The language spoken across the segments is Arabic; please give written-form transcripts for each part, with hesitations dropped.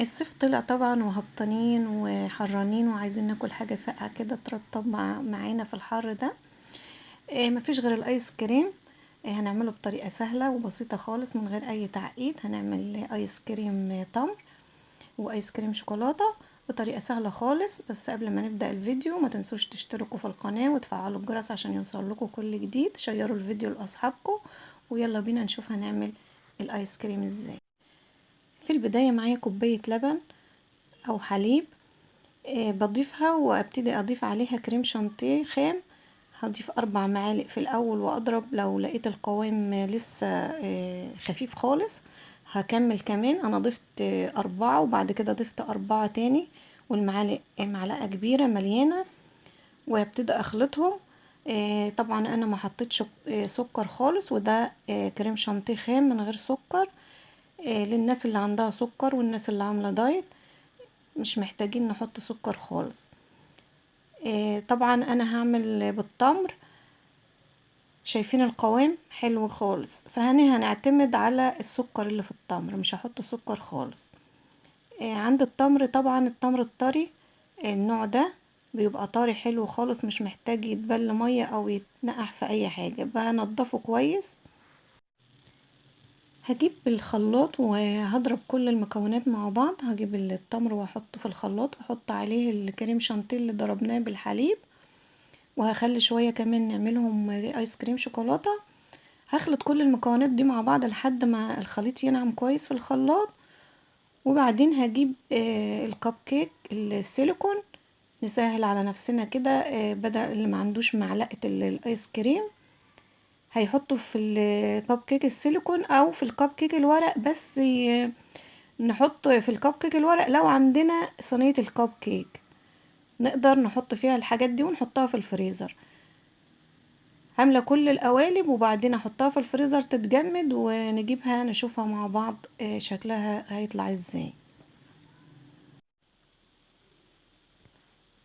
الصيف طلع طبعا وهبطانين وحرانين وعايزين ناكل حاجة ساقعة كده ترطب معانا في الحر ده. مفيش غير الايس كريم. هنعمله بطريقة سهلة وبسيطة خالص من غير اي تعقيد. هنعمل ايس كريم تمر وايس كريم شوكولاتة بطريقة سهلة خالص. بس قبل ما نبدأ الفيديو ما تنسوش تشتركوا في القناة وتفعلوا الجرس عشان يوصل لكم كل جديد. شيروا الفيديو لاصحابكم ويلا بينا نشوف هنعمل الايس كريم ازاي. في البداية معايا كوباية لبن او حليب، بضيفها وابتدي اضيف عليها كريم شانتيه خام. هضيف 4 معالق في الاول واضرب. لو لقيت القوام لسه خفيف خالص هكمل كمان. انا ضفت 4 وبعد كده ضفت 4 تاني، والمعالق معلقة كبيرة مليانة وابتدي اخلطهم. طبعا انا ما حطيتش سكر خالص، وده كريم شانتيه خام من غير سكر. للناس اللي عندها سكر والناس اللي عاملة دايت مش محتاجين نحط سكر خالص. طبعا انا هعمل بالتمر. شايفين القوام حلو خالص، هنعتمد على السكر اللي في التمر، مش هحط سكر خالص. عند التمر طبعا التمر الطري النوع ده بيبقى طري حلو خالص، مش محتاج يتبل مية او يتنقع في اي حاجة. بنضفه كويس. هجيب الخلاط وهضرب كل المكونات مع بعض. هجيب التمر واحطه في الخلاط واحط عليه الكريم شانتيه اللي ضربناه بالحليب، وهخلي شوية كمان نعملهم ايس كريم شوكولاتة. هخلط كل المكونات دي مع بعض لحد ما الخليط ينعم كويس في الخلاط. وبعدين هجيب الكب كيك السيليكون. نسهل على نفسنا كده. بدل اللي ما عندوش معلقة الايس كريم هيحطه في الكب كيك السيليكون او في الكب كيك الورق. بس نحط في الكب كيك الورق لو عندنا صينية الكب كيك نقدر نحط فيها الحاجات دي ونحطها في الفريزر. هملى كل القوالب وبعدين احطها في الفريزر تتجمد ونجيبها نشوفها مع بعض شكلها هيطلع ازاي.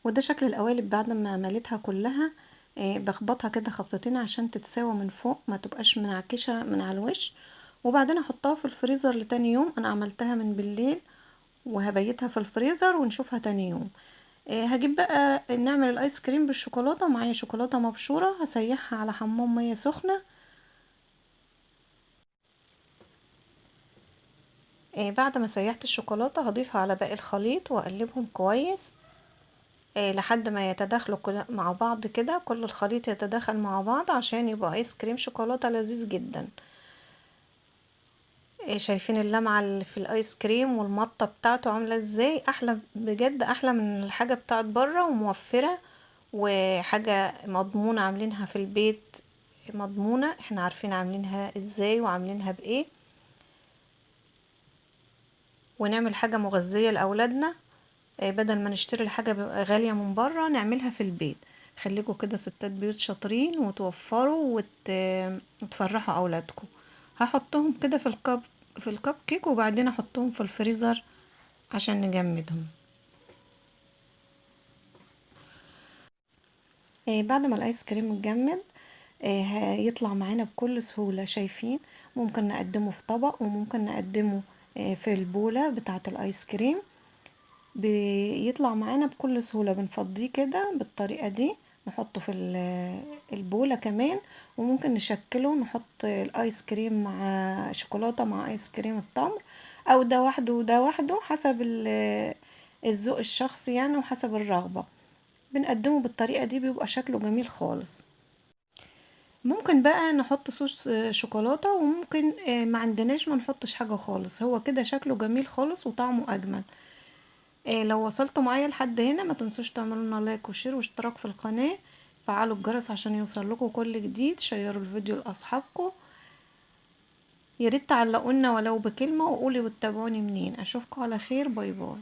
وده شكل القوالب بعد ما مليتها كلها. بخبطها كده خبطتين عشان تتساوى من فوق، ما تبقاش منعكشة من على الوش. وبعدين احطها في الفريزر لتاني يوم. انا عملتها من بالليل وهبيتها في الفريزر ونشوفها تاني يوم. هجيب بقى نعمل الايس كريم بالشوكولاتة. معايا شوكولاتة مبشورة هسيحها على حمام مية سخنة. بعد ما سيحت الشوكولاتة هضيفها على باقي الخليط واقلبهم كويس لحد ما يتداخلوا مع بعض كده. كل الخليط يتداخل مع بعض عشان يبقى ايس كريم شوكولاتة لذيذ جدا. شايفين اللمعة اللي في الايس كريم والمطة بتاعته عاملة ازاي؟ احلى بجد، احلى من الحاجة بتاعت بره، وموفرة وحاجة مضمونة عاملينها في البيت. مضمونة، احنا عارفين عاملينها ازاي وعاملينها بايه، ونعمل حاجة مغذية لأولادنا. بدل ما نشتري الحاجة غالية من بره نعملها في البيت. خليكوا كده ستات بيوت شاطرين وتوفروا وتفرحوا أولادكم. هحطهم كده في الكب كيك وبعدين احطهم في الفريزر عشان نجمدهم. بعد ما الايس كريم اتجمد هيطلع معانا بكل سهولة. شايفين؟ ممكن نقدمه في طبق وممكن نقدمه في البولة بتاعة الايس كريم. بيطلع معانا بكل سهولة. بنفضيه كده بالطريقة دي، نحطه في البولة كمان. وممكن نشكله، نحط الايس كريم مع شوكولاتة مع ايس كريم التمر، او ده وحده وده وحده حسب الذوق الشخصي يعني وحسب الرغبة. بنقدمه بالطريقة دي بيبقى شكله جميل خالص. ممكن بقى نحط صوص شوكولاتة، وممكن ما عندناش ما نحطش حاجة خالص. هو كده شكله جميل خالص وطعمه اجمل. لو وصلتوا معايا لحد هنا ما تنسوش تعملوا لنا لايك وشير واشتراك في القناة. فعلوا الجرس عشان يوصل لكم كل جديد. شيروا الفيديو لاصحابكم. ياريت تعلقوا لنا ولو بكلمة وقولي بتتابعوني منين. اشوفكم على خير. باي باي.